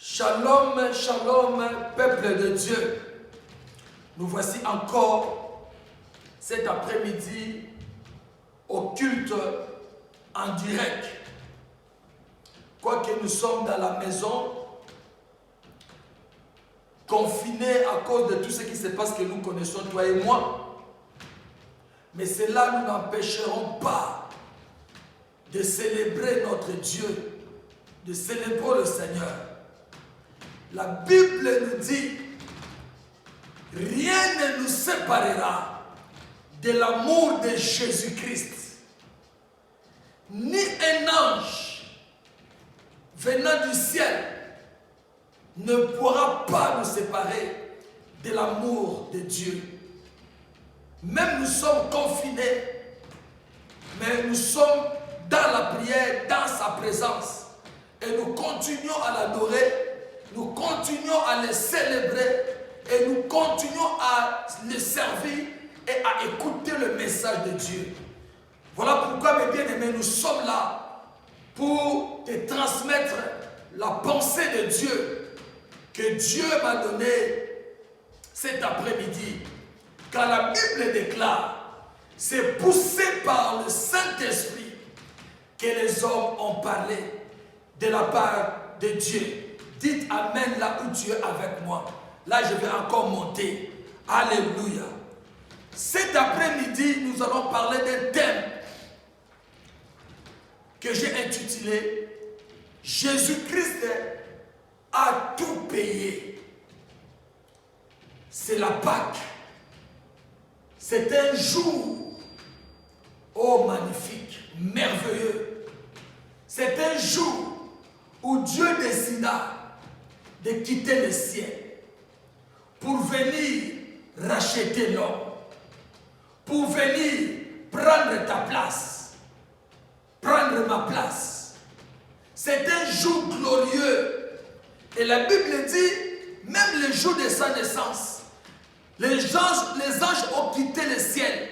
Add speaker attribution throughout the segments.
Speaker 1: Shalom, shalom, peuple de Dieu. Nous voici encore cet après-midi au culte en direct. Quoique nous sommes dans la maison, confinés à cause de tout ce qui se passe que nous connaissons, toi et moi. Mais cela nous n'empêcheront pas de célébrer notre Dieu, de célébrer le Seigneur. La Bible nous dit, rien ne nous séparera de l'amour de Jésus-Christ. Ni un ange venant du ciel ne pourra pas nous séparer de l'amour de Dieu. Même nous sommes confinés, mais nous sommes dans la prière, dans sa présence. Et nous continuons à l'adorer, nous continuons à le célébrer et nous continuons à le servir et à écouter le message de Dieu. Voilà pourquoi, mes bien-aimés, nous sommes là pour te transmettre la pensée de Dieu que Dieu m'a donnée cet après-midi. Car la Bible déclare, c'est poussé par le Saint-Esprit que les hommes ont parlé de la part de Dieu. Dites Amen là où Dieu est avec moi. Là, je vais encore monter. Alléluia. Cet après-midi, nous allons parler d'un thème que j'ai intitulé « Jésus-Christ a tout payé ». C'est la Pâque. C'est un jour, oh magnifique, merveilleux. C'est un jour où Dieu décida de quitter le ciel pour venir racheter l'homme, pour venir prendre ta place, prendre ma place. C'est un jour glorieux. Et la Bible dit, même le jour de sa naissance, les anges ont quitté le ciel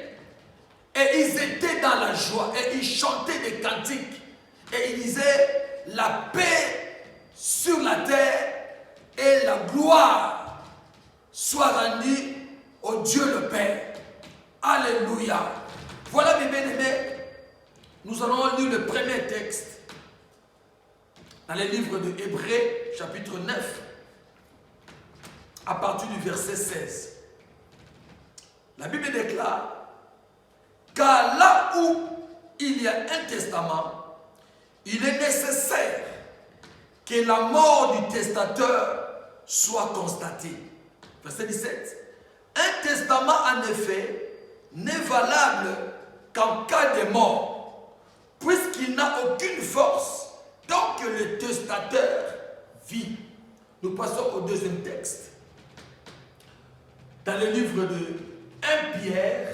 Speaker 1: et ils étaient dans la joie et ils chantaient des cantiques et ils disaient la paix sur la terre et la gloire soit rendue au Dieu le Père. Alléluia. Voilà mes bien-aimés, nous allons lire le premier texte dans le livre de Hébreux chapitre 9 à partir du verset 16. La Bible déclare, car là où il y a un testament, il est nécessaire que la mort du testateur soit constatée. Verset 17. Un testament, en effet, n'est valable qu'en cas de mort, puisqu'il n'a aucune force tant que le testateur vit. Nous passons au deuxième texte. Dans le livre de 1 Pierre,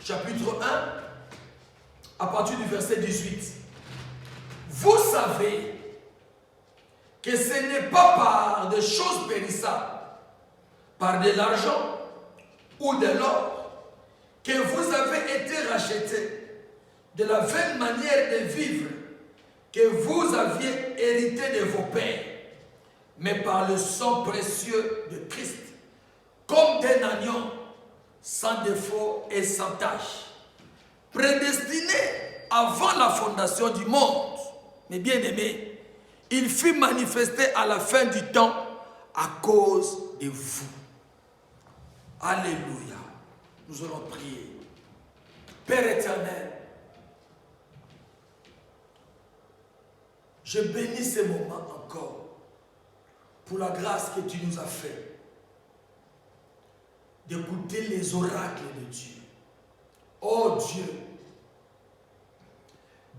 Speaker 1: chapitre 1, à partir du verset 18. Vous savez que ce n'est pas par des choses périssables, par de l'argent ou de l'or, que vous avez été rachetés de la vaine manière de vivre que vous aviez hérité de vos pères, mais par le sang précieux de Christ, comme d'un agneau, sans défaut et sans tache, prédestiné avant la fondation du monde. Mais bien aimés, il fut manifesté à la fin du temps à cause de vous. Alléluia. Nous allons prier. Père éternel, je bénis ce moment encore pour la grâce que tu nous as faite d'écouter les oracles de Dieu. Oh Dieu,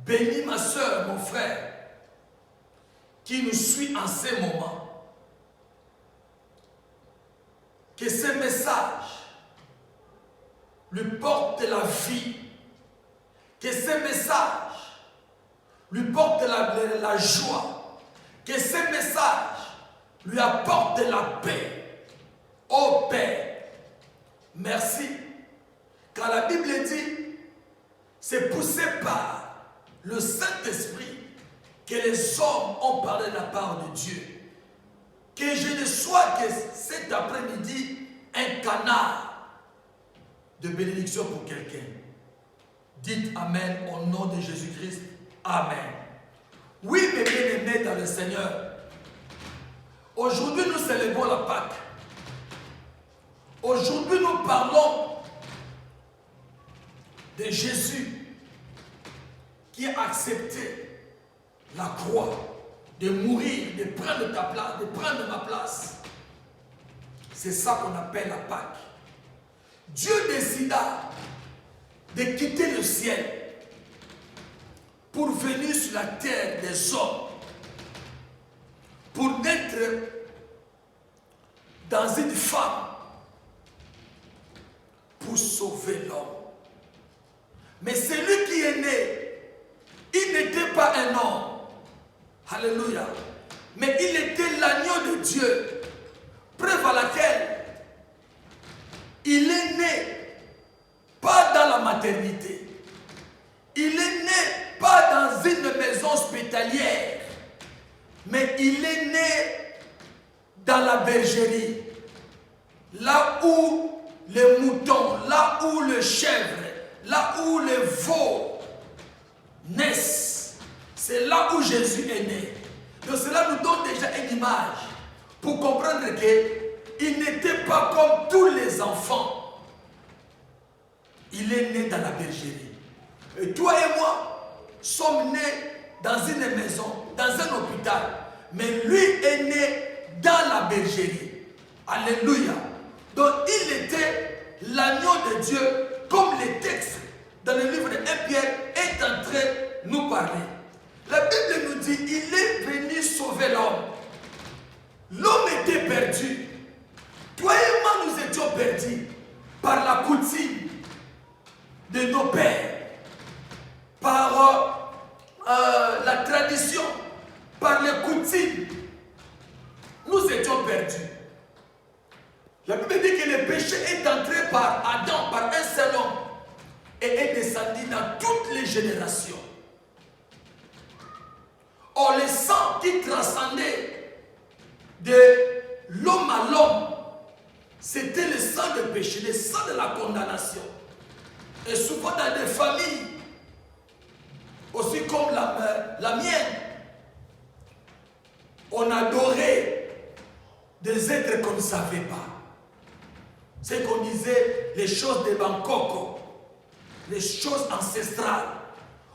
Speaker 1: bénis ma soeur, mon frère, qui nous suit en ces moments. Que ce message lui porte la vie. Que ce message lui porte la joie. Que ce message lui apporte la paix. Oh Père, merci. Car la Bible dit, c'est poussé par le Saint-Esprit que les hommes ont parlé de la part de Dieu. que je ne sois que cet après-midi un canard de bénédiction pour quelqu'un. Dites Amen au nom de Jésus-Christ. Amen. Oui, mes bien-aimés dans le Seigneur, aujourd'hui nous célébrons la Pâque. Aujourd'hui nous parlons de Jésus qui a accepté la croix, de mourir, de prendre ta place, de prendre ma place. C'est ça qu'on appelle la Pâque. Dieu décida de quitter le ciel pour venir sur la terre des hommes, pour naître dans une femme, pour sauver l'homme. Mais celui qui est né, il n'était pas un homme. Alléluia. Mais il était l'agneau de Dieu. Preuve à laquelle il est né, pas dans la maternité. Il est né, pas dans une maison hospitalière. Mais il est né dans la bergerie. Là où les moutons, là où les chèvres, là où les veaux naissent. C'est là où Jésus est né. Donc cela nous donne déjà une image pour comprendre qu'il n'était pas comme tous les enfants. Il est né dans la bergerie. Et toi et moi sommes nés dans une maison, dans un hôpital. Mais lui est né dans la bergerie. Alléluia. Donc il était l'agneau de Dieu, comme les textes dans le livre de 1 Pierre est en train de nous parler. La Bible nous dit, il est venu sauver l'homme. L'homme était perdu. Toi et moi, nous étions perdus par la coutume de nos pères, par la tradition, par les coutumes. Nous étions perdus. La Bible dit que le péché est entré par Adam, par un seul homme, et est descendu dans toutes les générations. Or, le sang qui transcendait de l'homme à l'homme, c'était le sang de péché, le sang de la condamnation. Et souvent dans des familles, aussi comme la mienne, on adorait des êtres qu'on ne savait pas. C'est qu'on disait les choses de Bangkok, les choses ancestrales.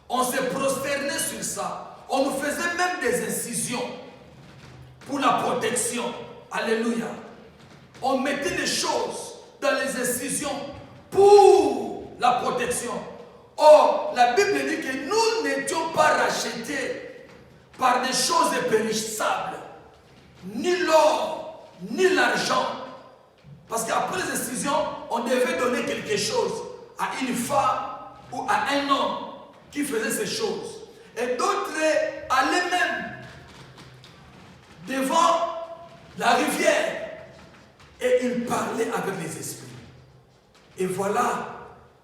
Speaker 1: On se prosternait sur ça. On nous faisait même des incisions pour la protection. Alléluia. On mettait les choses dans les incisions pour la protection. Or, la Bible dit que nous n'étions pas rachetés par des choses périssables, ni l'or, ni l'argent. Parce qu'après les incisions, on devait donner quelque chose à une femme ou à un homme qui faisait ces choses. Et d'autres allaient même devant la rivière et ils parlaient avec les esprits. Et voilà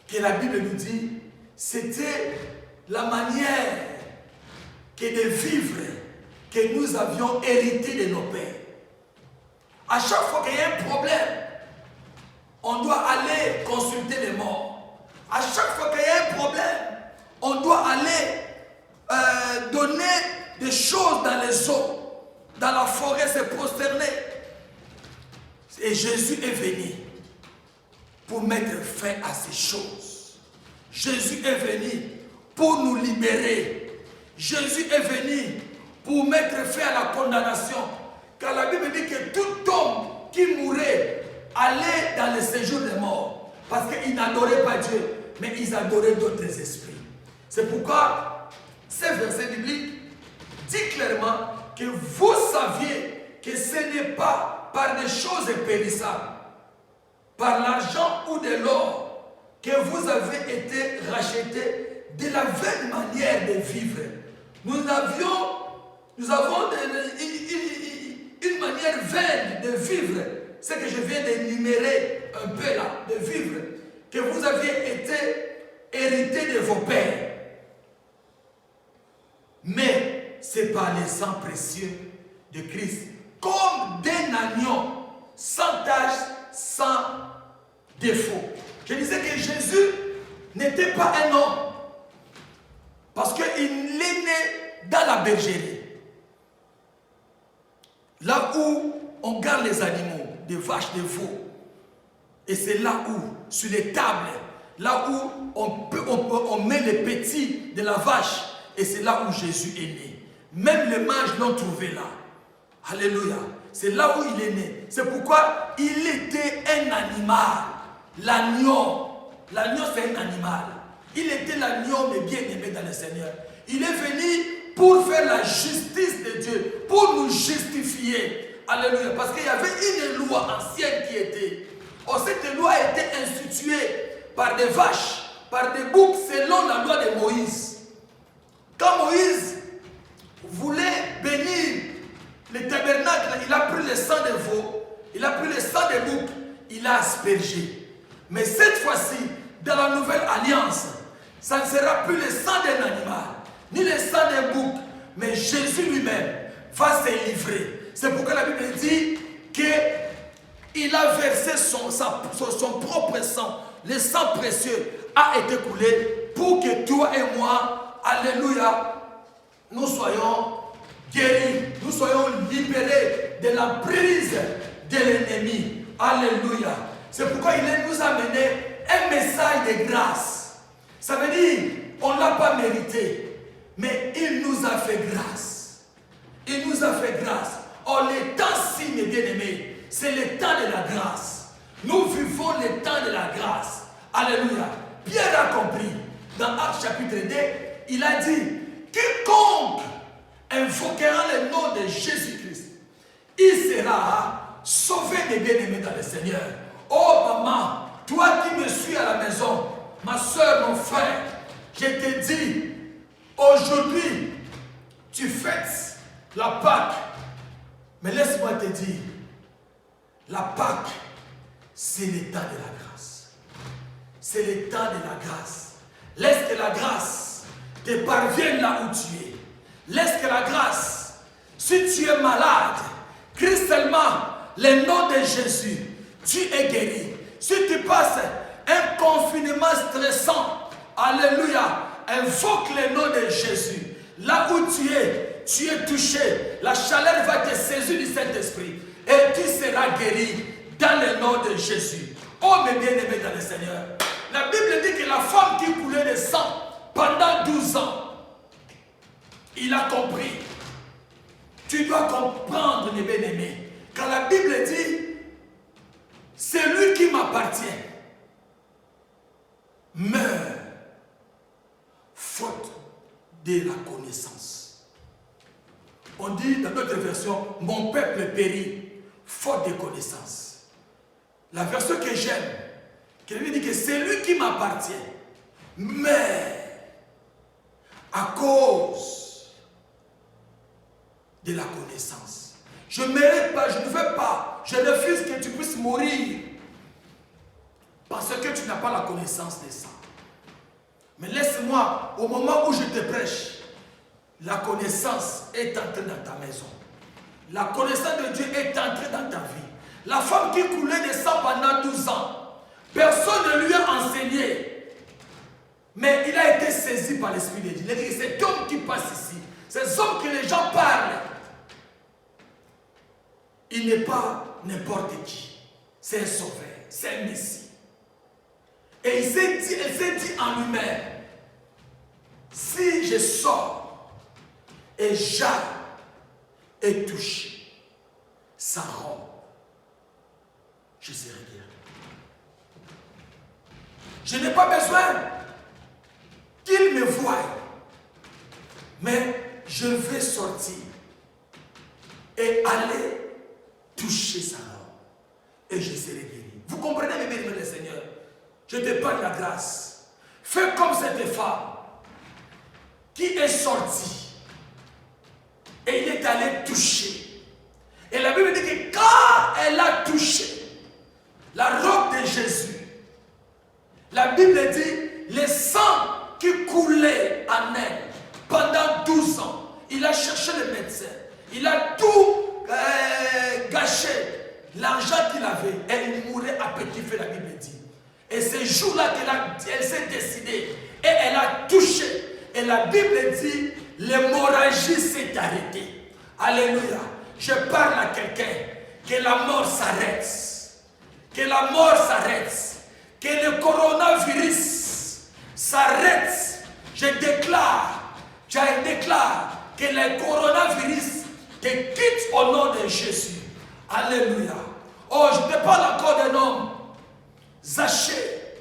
Speaker 1: que la Bible nous dit, c'était la manière que de vivre que nous avions hérité de nos pères. À chaque fois qu'il y a un problème, on doit aller consulter les morts. À chaque fois qu'il y a un problème, on doit aller donner des choses dans les eaux, dans la forêt, se prosterner. Et Jésus est venu pour mettre fin à ces choses. Jésus est venu pour nous libérer. Jésus est venu pour mettre fin à la condamnation. Car la Bible dit que tout homme qui mourait allait dans le séjour des morts. Parce qu'ils n'adoraient pas Dieu, mais ils adoraient d'autres esprits. C'est pourquoi ce verset biblique dit clairement que vous saviez que ce n'est pas par des choses périssables, par l'argent ou de l'or, que vous avez été rachetés de la vaine manière de vivre. Nous avons une manière vaine de vivre, ce que je viens d'énumérer un peu là, de vivre, que vous aviez été hérité de vos pères. Mais c'est par le sang précieux de Christ comme d'un agneau, sans tache, sans défaut. Je disais que Jésus n'était pas un homme, parce qu'il est né dans la bergerie, là où on garde les animaux, des vaches, des veaux. Et c'est là où, sur les tables, là où on met les petits de la vache. Et c'est là où Jésus est né. Même les mages l'ont trouvé là. Alléluia. C'est là où il est né. C'est pourquoi il était un animal. L'agneau. L'agneau, c'est un animal. Il était l'agneau, mais bien aimé dans le Seigneur. Il est venu pour faire la justice de Dieu, pour nous justifier. Alléluia. Parce qu'il y avait une loi ancienne qui était. Oh, cette loi a été instituée par des vaches, par des boucs, selon la loi de Moïse. Quand Moïse voulait bénir le tabernacle, il a pris le sang des veaux, il a pris le sang des boucs, il a aspergé. Mais cette fois-ci, dans la nouvelle alliance, ça ne sera plus le sang d'un animal, ni le sang d'un bouc, mais Jésus lui-même va se livrer. C'est pourquoi la Bible dit qu'il a versé son propre sang. Le sang précieux a été coulé pour que toi et moi, alléluia, nous soyons guéris, nous soyons libérés de la prise de l'ennemi. Alléluia. C'est pourquoi il nous a amené un message de grâce. Ça veut dire, on ne l'a pas mérité, mais il nous a fait grâce. Il nous a fait grâce. Oh, les temps-ci, mes bien-aimés, c'est le temps de la grâce. Nous vivons le temps de la grâce. Alléluia. Pierre a compris. Dans Actes chapitre 2, il a dit, quiconque invoquera le nom de Jésus-Christ, il sera sauvé, mes bien-aimés dans le Seigneur. Oh maman, toi qui me suis à la maison, ma soeur, mon frère, je te dis, aujourd'hui, tu fêtes la Pâque. Mais laisse-moi te dire, la Pâque, c'est le temps de la grâce. C'est le temps de la grâce. Laisse que la grâce te parvienne là où tu es. Laisse que la grâce, si tu es malade, crie seulement le nom de Jésus, tu es guéri. Si tu passes un confinement stressant, alléluia, invoque le nom de Jésus. Là où tu es touché, la chaleur va te saisir du Saint-Esprit et tu seras guéri dans le nom de Jésus. Oh mes bien-aimés dans le Seigneur, la Bible dit que la femme qui coulait le sang pendant 12 ans, il a compris. Tu dois comprendre, mes bien-aimés, quand la Bible dit, c'est lui qui m'appartient, meurt faute de la connaissance. On dit dans notre version, mon peuple périt faute de connaissance. La version que j'aime, qui lui dit que c'est lui qui m'appartient, mais à cause de la connaissance. Je ne mérite pas, je ne veux pas, je refuse que tu puisses mourir parce que tu n'as pas la connaissance de ça. Mais laisse-moi, au moment où je te prêche, la connaissance est entrée dans ta maison. La connaissance de Dieu est entrée dans ta vie. La femme qui coulait de sang pendant 12 ans, personne ne lui a enseigné. Mais il a été saisi par l'Esprit de Dieu. Il a dit, cet homme qui passe ici, ces hommes que les gens parlent, il n'est pas n'importe qui. C'est un sauveur, c'est un Messie. Et il s'est dit en lui-même, si je sors et Jacques est touché, sa robe, je serai guéri. Je n'ai pas besoin qu'il me voie, mais je vais sortir et aller toucher sa robe et je serai guéri. Vous comprenez, mes bien-aimés, le Seigneur? Je te parle de la grâce. Fais comme cette femme qui est sortie et il est allé toucher. Et la Bible dit que quand elle a touché la robe de Jésus, la Bible dit le sang qui coulait en elle pendant 12 ans, il a cherché le médecin, il a tout savez, elle mourrait à petit feu, la Bible dit. Et ce jour-là elle s'est décidée et elle a touché. Et la Bible dit, l'hémorragie s'est arrêtée. Alléluia. Je parle à quelqu'un, que la mort s'arrête. Que la mort s'arrête. Que le coronavirus s'arrête. Je déclare que le coronavirus te quitte au nom de Jésus. Alléluia. Oh, je te parle encore d'un homme, Zachée,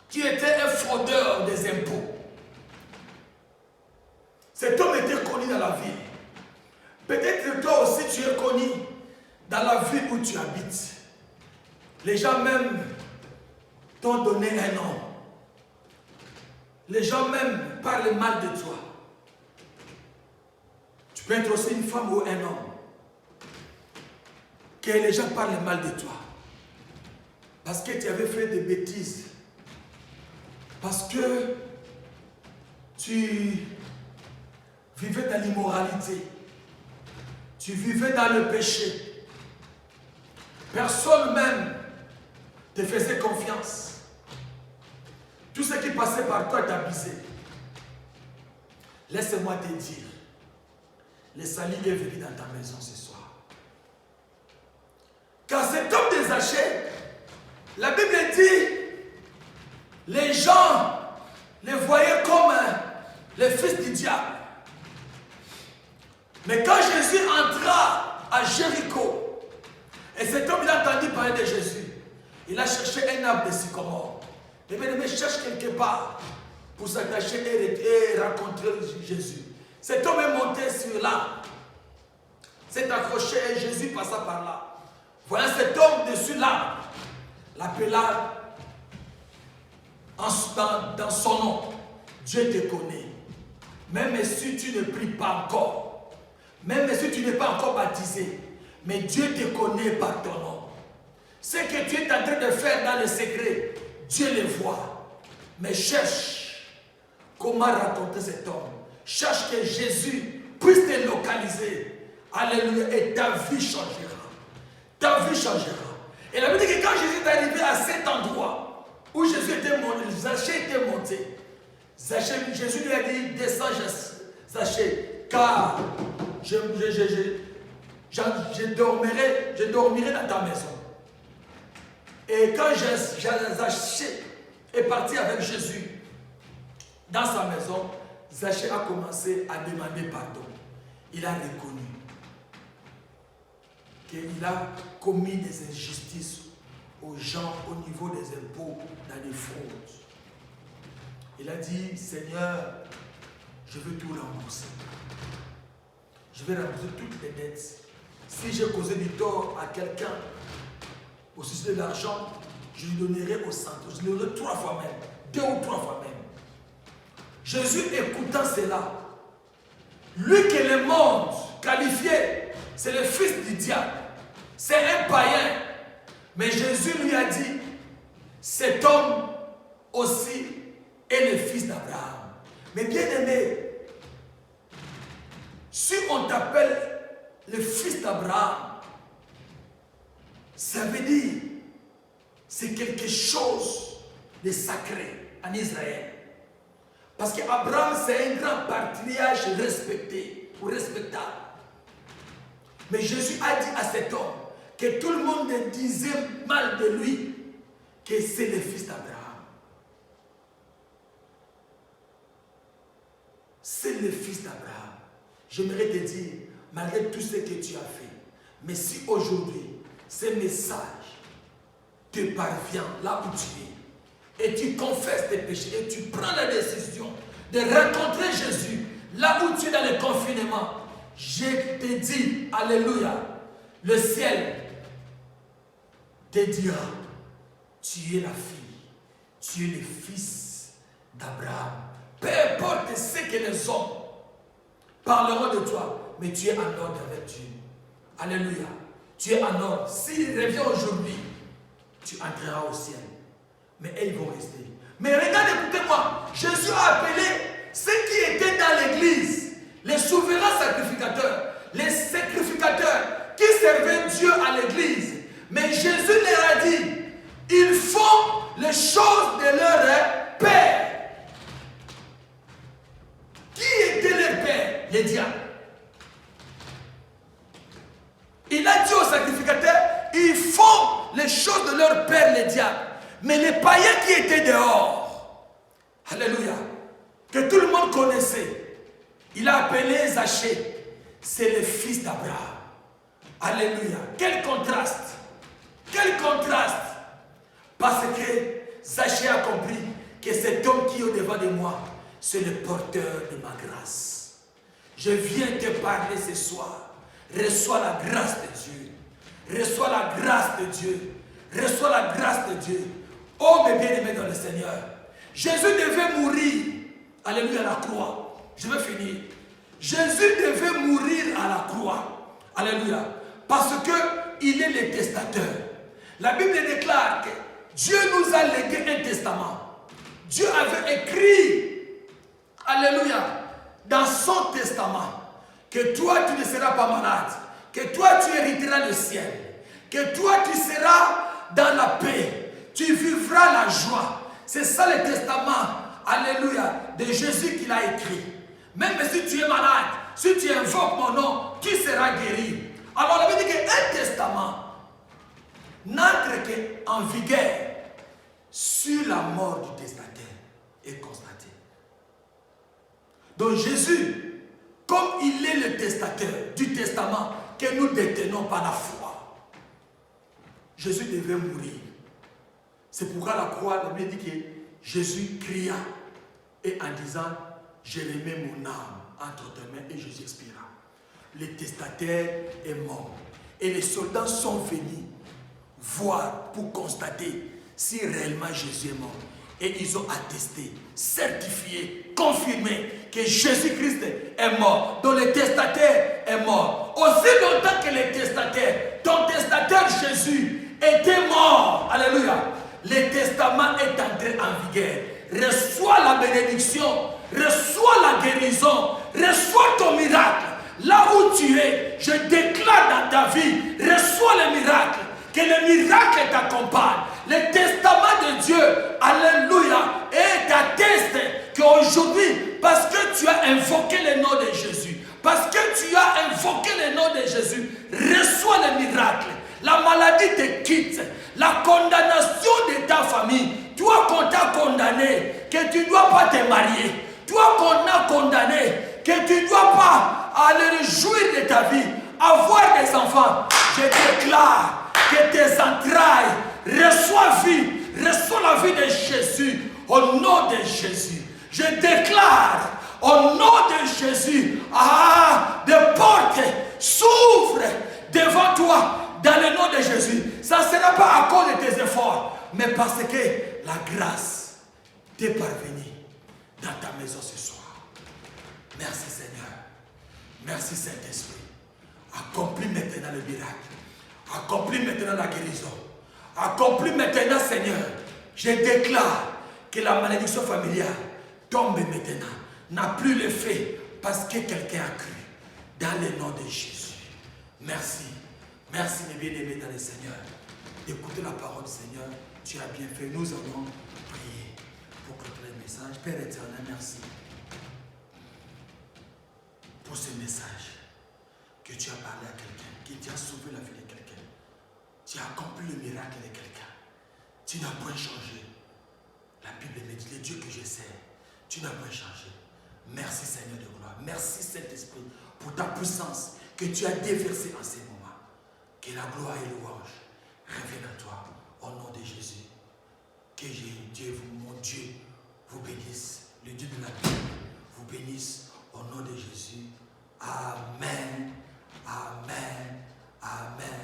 Speaker 1: qui était un fraudeur des impôts. Cet homme était connu dans la ville. Peut-être que toi aussi tu es connu dans la ville où tu habites. Les gens même t'ont donné un nom. Les gens même parlent mal de toi. Tu peux être aussi une femme ou un homme. Que les gens parlent mal de toi. Parce que tu avais fait des bêtises. Parce que tu vivais dans l'immoralité. Tu vivais dans le péché. Personne même te faisait confiance. Tout ce qui passait par toi t'abusait. Laisse-moi te dire, le salut est venu dans ta maison ce soir. Car cet homme de Zachée, la Bible dit, les gens le voyaient comme le fils du diable. Mais quand Jésus entra à Jéricho, et cet homme il a entendu parler de Jésus, il a cherché un arbre de sycomore. Et bien aimé, cherche quelque part pour s'attacher et rencontrer Jésus. Cet homme est monté sur l'arbre, s'est accroché et Jésus passa par là. Voyant cet homme dessus l'arbre, l'appela dans son nom. Dieu te connaît. Même si tu ne pries pas encore, même si tu n'es pas encore baptisé, mais Dieu te connaît par ton nom. Ce que tu es en train de faire dans le secret, Dieu le voit. Mais cherche comment raconter cet homme. Cherche que Jésus puisse te localiser. Alléluia. Et ta vie changera. Ta vie changera. Et la Bible dit que quand Jésus est arrivé à cet endroit où Jésus était monté, Zachée était monté. Jésus lui a dit, descends Zachée, car je dormirai dans ta maison. Et quand Zachée est parti avec Jésus dans sa maison, Zachée a commencé à demander pardon. Il a reconnu qu'il a commis des injustices aux gens au niveau des impôts, dans les fraudes. Il a dit, Seigneur, je veux tout rembourser. Je vais rembourser toutes les dettes. Si j'ai causé du tort à quelqu'un au sujet de l'argent, je lui donnerai au centre. Je lui donnerai 3 fois même, 2 ou 3 fois même. Jésus écoutant cela, lui que le monde qualifiait, c'est le fils du diable. C'est un païen. Mais Jésus lui a dit, cet homme aussi est le fils d'Abraham. Mais bien aimé, si on t'appelle le fils d'Abraham, ça veut dire c'est quelque chose de sacré en Israël. Parce qu'Abraham, c'est un grand patriarche respecté ou respectable. Mais Jésus a dit à cet homme que tout le monde disait mal de lui, que c'est le fils d'Abraham. C'est le fils d'Abraham. J'aimerais te dire, malgré tout ce que tu as fait, mais si aujourd'hui, ce message te parvient là où tu es, et tu confesses tes péchés, et tu prends la décision de rencontrer Jésus, là où tu es dans le confinement, je te dis, alléluia, le ciel te dira, tu es la fille, tu es le fils d'Abraham. Peu importe ce que les hommes parleront de toi, mais tu es en ordre avec Dieu. Alléluia. Tu es en ordre. S'il revient aujourd'hui, tu entreras au ciel. Mais ils vont rester. Mais regarde, écoutez-moi. Jésus a appelé ceux qui étaient dans l'église, les souverains sacrificateurs, les sacrificateurs qui servaient Dieu à a dit aux sacrificateurs, ils font les choses de leur père les diables. Mais les païens qui étaient dehors, alléluia, que tout le monde connaissait, il a appelé Zachée, c'est le fils d'Abraham. Alléluia. Quel contraste! Quel contraste! Parce que Zachée a compris que cet homme qui est au-devant de moi, c'est le porteur de ma grâce. Je viens te parler ce soir. Reçois la grâce de Dieu. Reçois la grâce de Dieu. Reçois la grâce de Dieu. Oh mes bien-aimés dans le Seigneur. Jésus devait mourir. Alléluia, à la croix. Je vais finir. Jésus devait mourir à la croix. Alléluia. Parce qu'il est le testateur. La Bible déclare que Dieu nous a légué un testament. Dieu avait écrit, alléluia, dans son testament, que toi tu ne seras pas malade, que toi tu hériteras le ciel, que toi tu seras dans la paix, tu vivras la joie. C'est ça le testament, alléluia, de Jésus qu'il a écrit. Même si tu es malade, si tu invoques mon nom, tu seras guéri. Alors la Bible dit qu'un testament n'entre qu'en vigueur sur la mort du testataire est constaté. Donc Jésus, comme il est le testateur du testament que nous détenons par la foi, Jésus devait mourir. C'est pourquoi la croix, la Bible dit que Jésus cria et en disant, je remets mon âme entre tes mains, et Jésus expira. Le testataire est mort. Et les soldats sont venus voir pour constater si réellement Jésus est mort. Et ils ont attesté, certifié, confirmé que Jésus-Christ est mort. Donc le testataire est mort. Aussi longtemps que le testataire, ton testataire Jésus, était mort. Alléluia. Le testament est entré en vigueur. Reçois la bénédiction, reçois la guérison, reçois ton miracle. Là où tu es, je déclare dans ta vie, reçois le miracle. Que le miracle t'accompagne. Le testament de Dieu, alléluia, et t'atteste qu'aujourd'hui, parce que tu as invoqué le nom de Jésus, parce que tu as invoqué le nom de Jésus, reçois le miracle. La maladie te quitte. La condamnation de ta famille, toi qu'on t'a condamné, que tu ne dois pas te marier, toi qu'on a condamné, que tu ne dois pas aller jouir de ta vie, avoir des enfants, je déclare que tes entrailles reçoivent vie, reçois la vie de Jésus, au nom de Jésus. Je déclare au nom de Jésus, des portes s'ouvrent devant toi dans le nom de Jésus. Ça ne sera pas à cause de tes efforts, mais parce que la grâce t'est parvenue dans ta maison ce soir. Merci Seigneur. Merci Saint-Esprit. Accomplis maintenant le miracle. Accomplis maintenant la guérison. Accomplis maintenant, Seigneur. Je déclare que la malédiction familiale tombe maintenant. N'a plus l'effet parce que quelqu'un a cru. Dans le nom de Jésus. Merci. Merci mes bien-aimés dans le Seigneur. Écoutez la parole du Seigneur. Tu as bien fait. Nous allons prier pour clôturer le message. Père éternel, merci pour ce message que tu as parlé à quelqu'un, que tu as sauvé la vie de quelqu'un. Tu as accompli le miracle de quelqu'un. Tu n'as point changé. La Bible me dit, le Dieu que je sers, tu n'as point changé. Merci Seigneur de gloire. Merci Saint-Esprit pour ta puissance que tu as déversée en ces moments. Que la gloire et louange reviennent à toi au nom de Jésus. Que Dieu, mon Dieu, vous bénisse. Le Dieu de la Bible vous bénisse au nom de Jésus. Amen. Amen. Amen.